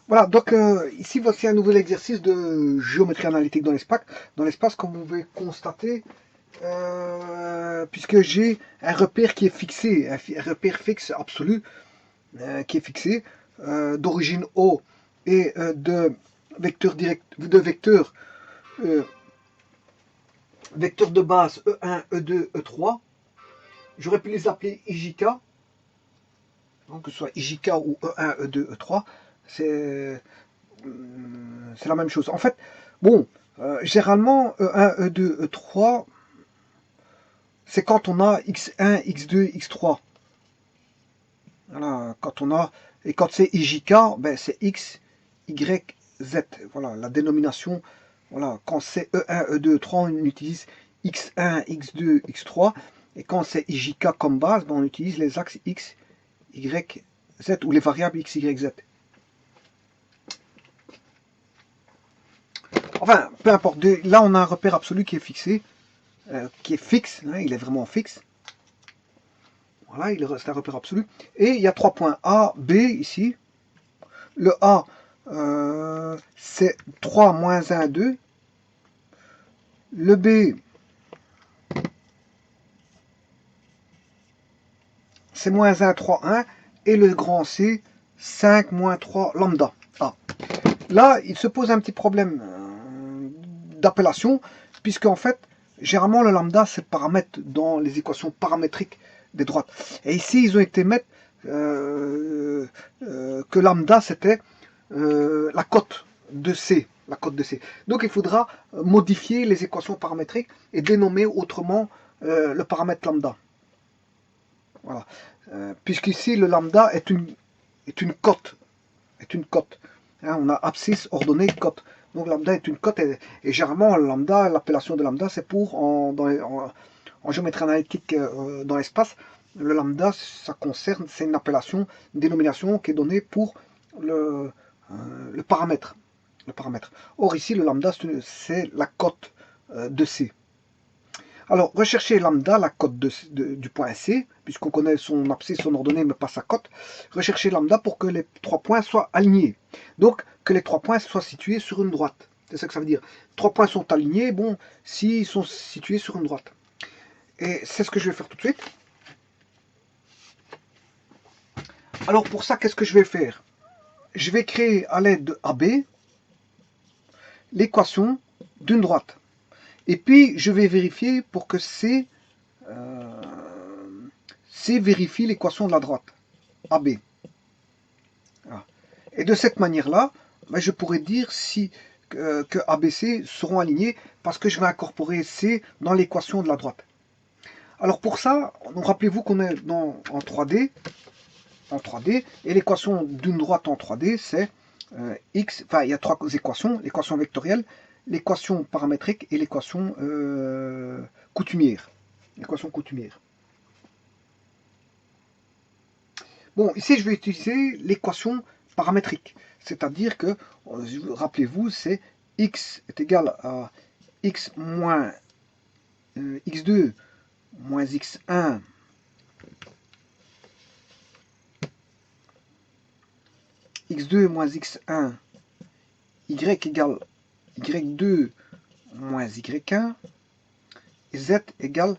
Voilà, donc ici voici un nouvel exercice de géométrie analytique dans l'espace. Dans l'espace, comme vous pouvez constater, puisque j'ai un repère qui est fixé, un repère fixe absolu qui est fixé, d'origine O et de vecteur direct, euh, vecteur de base E1, E2, E3. J'aurais pu les appeler IJK, donc que ce soit IJK ou E1, E2, E3. C'est c'est la même chose. En fait, bon, généralement, E1, E2, E3, c'est quand on a X1, X2, X3. Voilà, quand on a, et quand c'est IJK, ben c'est X, Y, Z. Voilà, la dénomination, voilà, quand c'est E1, E2, E3, on utilise X1, X2, X3. Et quand c'est IJK comme base, ben on utilise les axes X, Y, Z, ou les variables X, Y, Z. Enfin, peu importe. Là, on a un repère absolu qui est fixé, qui est fixe. Hein, il est vraiment fixe. Voilà, il reste un repère absolu. Et il y a 3 points A, B ici. Le A, c'est 3 moins 1, 2. Le B, c'est moins 1, 3, 1. Et le grand C, 5 moins 3 lambda. A. Là, il se pose un petit problème d'appellation, puisque en fait, généralement, le lambda, c'est le paramètre dans les équations paramétriques des droites. Et ici, ils ont été mettre que lambda, c'était la cote de C. La cote de C. Donc, il faudra modifier les équations paramétriques et dénommer autrement le paramètre lambda. Voilà. Puisqu'ici, le lambda est une cote. Est une cote. Hein, on a abscisse, ordonnée, cote. Donc lambda est une cote et généralement lambda, l'appellation de lambda, c'est pour en géométrie analytique dans l'espace. Le lambda, ça concerne, c'est une appellation, une dénomination qui est donnée pour le paramètre. Le paramètre. Or ici, le lambda, c'est la cote de C. Alors, rechercher lambda, la cote du point C, puisqu'on connaît son abscisse, son ordonnée, mais pas sa cote. Rechercher lambda pour que les 3 points soient alignés. Donc, que les 3 points soient situés sur une droite. C'est ça que ça veut dire. 3 points sont alignés, bon, s'ils sont situés sur une droite. Et c'est ce que je vais faire tout de suite. Alors, pour ça, qu'est-ce que je vais faire? Je vais créer à l'aide de AB l'équation d'une droite. Et puis, je vais vérifier pour que C vérifie l'équation de la droite, AB. Voilà. Et de cette manière-là, ben, je pourrais dire si, que ABC seront alignés parce que je vais incorporer C dans l'équation de la droite. Alors pour ça, rappelez-vous qu'on est en 3D, et l'équation d'une droite en 3D, c'est X, enfin il y a 3 équations, l'équation vectorielle, l'équation paramétrique et l'équation coutumière. L'équation coutumière. Bon, ici je vais utiliser l'équation paramétrique, c'est-à-dire que, rappelez-vous, c'est x est égal à x moins x2 moins x1 x2 moins x1 y égale y2 moins y1 et z égale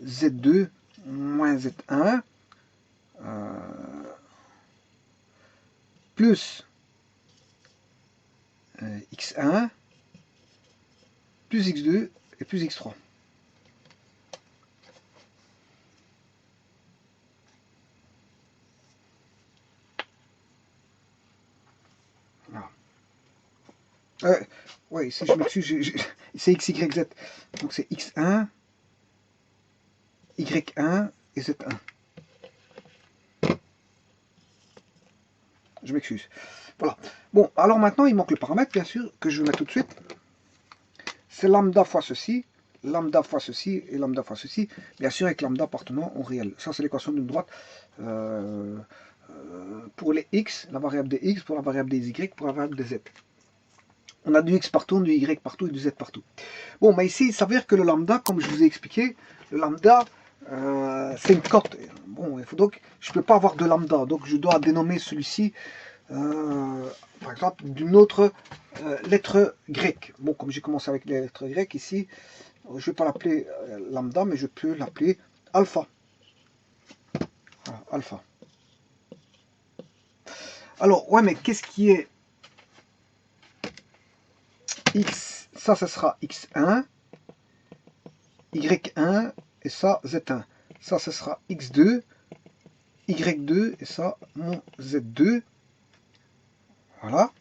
z2 moins z1 plus x1 plus x2 et plus x3. Voilà. Ouais, ici je m'excuse, c'est x, y, z. Donc c'est x1, y1 et z1. Je m'excuse. Voilà. Bon, alors maintenant, il manque le paramètre, bien sûr, que je vais mettre tout de suite. C'est lambda fois ceci, lambda fois ceci et lambda fois ceci. Bien sûr, avec lambda appartenant au réel. Ça, c'est l'équation d'une droite pour les x, la variable des x, pour la variable des y, pour la variable des z. On a du x partout, du y partout et du z partout. Bon, mais ici, il s'avère que le lambda, comme je vous ai expliqué, le lambda, c'est une cote. Bon, il faut donc, je ne peux pas avoir de lambda, donc je dois dénommer celui-ci par exemple, d'une autre lettre grecque. Bon, comme j'ai commencé avec les lettres grecques, ici, je ne vais pas l'appeler lambda, mais je peux l'appeler alpha. Voilà, alpha. Alors, ouais, mais qu'est-ce qui est X? Ça, ce sera X1, Y1, et ça, Z1. Ça, ce sera X2, Y2, et ça, mon Z2. Voilà.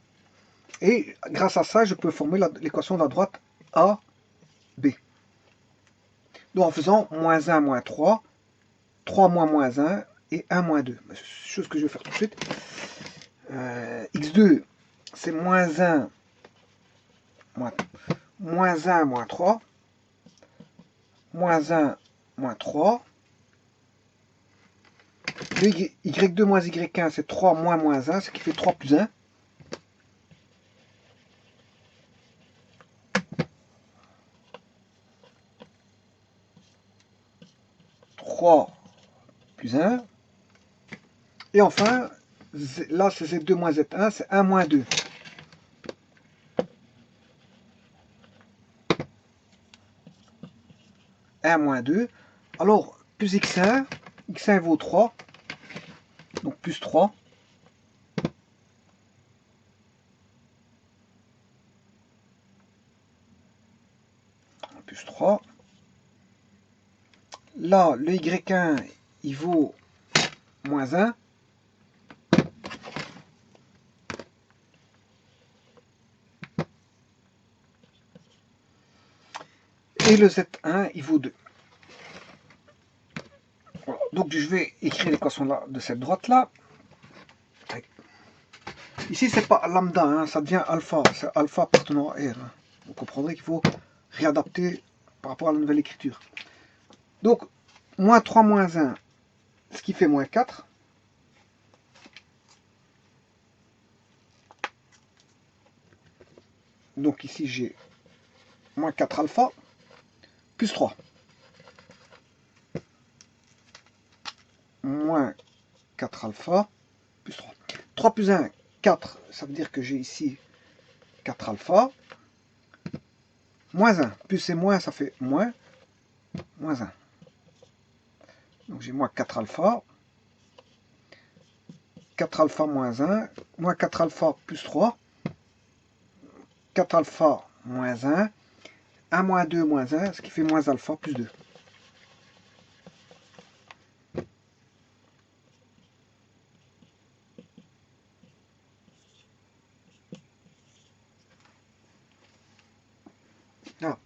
Et grâce à ça, je peux former l'équation de la droite A, B. Donc, en faisant moins 1, moins 3, 3 moins moins 1 et 1 moins 2. Chose que je vais faire tout de suite. X2, c'est moins 1, moins 1, moins 3, moins 1, moins 3. Le Y2 moins Y1, c'est 3 moins moins 1, ce qui fait 3 plus 1. Plus 1. Et enfin, là c'est Z2 moins Z1, c'est 1 moins 2. Moins 2. Alors, plus X1, X1 vaut 3, donc plus 3. Plus 3. Là, le Y1, il vaut moins 1. Et le Z1, il vaut 2. Voilà. Donc je vais écrire l'équation de cette droite-là. Ici, c'est pas lambda, hein, ça devient alpha. C'est alpha appartenant à R. Hein. Vous comprendrez qu'il faut réadapter par rapport à la nouvelle écriture. Donc, moins 3 moins 1, ce qui fait moins 4. Donc ici, j'ai moins 4 alpha, plus 3. Moins 4 alpha, plus 3. 3 plus 1, 4. Ça veut dire que j'ai ici 4 alpha. Moins 1. Plus et moins, ça fait moins. Moins 1. Donc j'ai moins 4 alpha. 4 alpha moins 1. Moins 4 alpha plus 3. 4 alpha moins 1. 1 moins 2 moins 1, ce qui fait moins alpha plus 2. Voilà.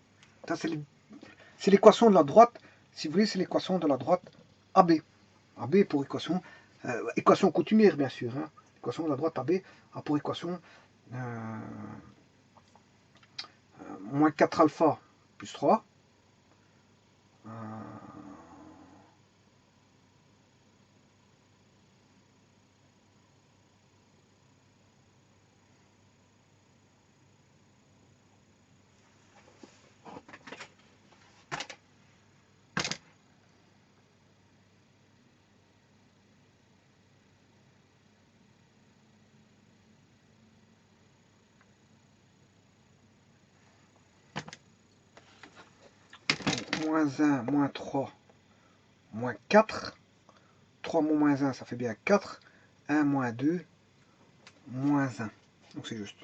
Ça, c'est l'équation de la droite. Si vous voulez, c'est l'équation de la droite AB. AB pour équation, équation coutumière, bien sûr. Hein. L'équation de la droite AB a pour équation moins 4 alpha plus 3. Moins 1, moins 3, moins 4. 3 moins 1, ça fait bien 4. 1 moins 2, moins 1. Donc c'est juste.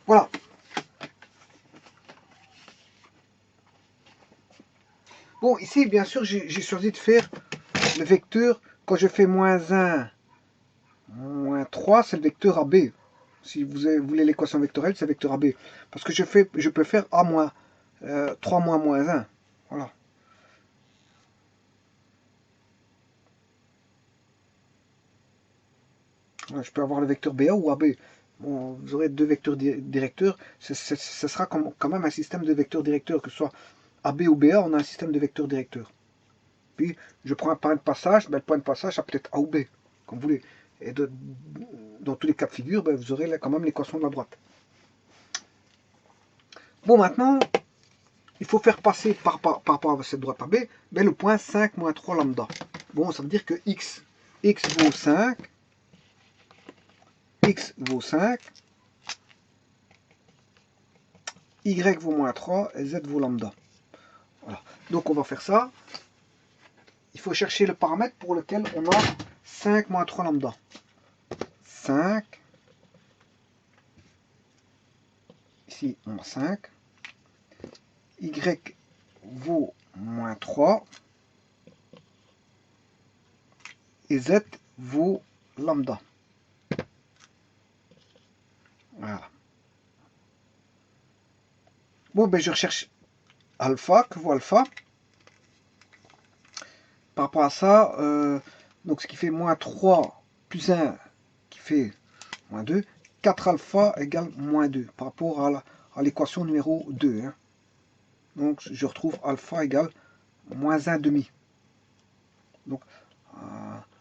Voilà. Bon, ici, bien sûr, j'ai choisi de faire le vecteur, quand je fais -1, -3, c'est le vecteur AB. Si vous voulez l'équation vectorielle, c'est vecteur AB. Parce que je peux faire A moins 3 moins -1. Voilà. Je peux avoir le vecteur BA ou AB. Bon, vous aurez deux vecteurs directeurs. Ce sera quand même un système de vecteurs directeurs, que ce soit AB ou BA, on a un système de vecteurs directeurs. Puis je prends un point de passage, ben, le point de passage, ça peut être A ou B, comme vous voulez. Et dans tous les cas de figure, ben, vous aurez quand même l'équation de la droite. Bon, maintenant, il faut faire passer par rapport à cette droite AB, ben, le point 5 moins 3 lambda. Bon, ça veut dire que x vaut 5, x vaut 5, y vaut moins 3 et z vaut lambda. Voilà. Donc on va faire ça. Il faut chercher le paramètre pour lequel on a 5 moins 3 lambda. 5. Ici, on a 5. Y vaut moins 3. Et z vaut lambda. Voilà. Bon, ben je recherche alpha, que vaut alpha. Par rapport à ça, donc ce qui fait moins 3 plus 1 qui fait moins 2, 4 alpha égale moins 2 par rapport à l'équation numéro 2. Hein. Donc je retrouve alpha égale moins 1 demi. Donc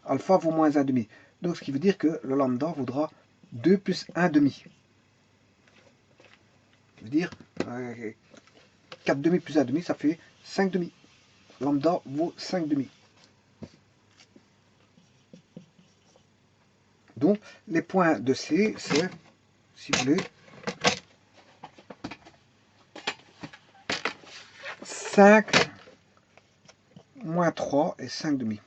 alpha vaut moins 1 demi. Donc ce qui veut dire que le lambda vaudra 2 plus 1 demi. Ça veut dire 4 demi plus 1 demi, ça fait 5 demi. Lambda vaut 5 demi. Donc, les points de C, c'est, si vous voulez, 5 moins 3 et 5 demi.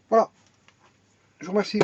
Voilà. Je vous remercie.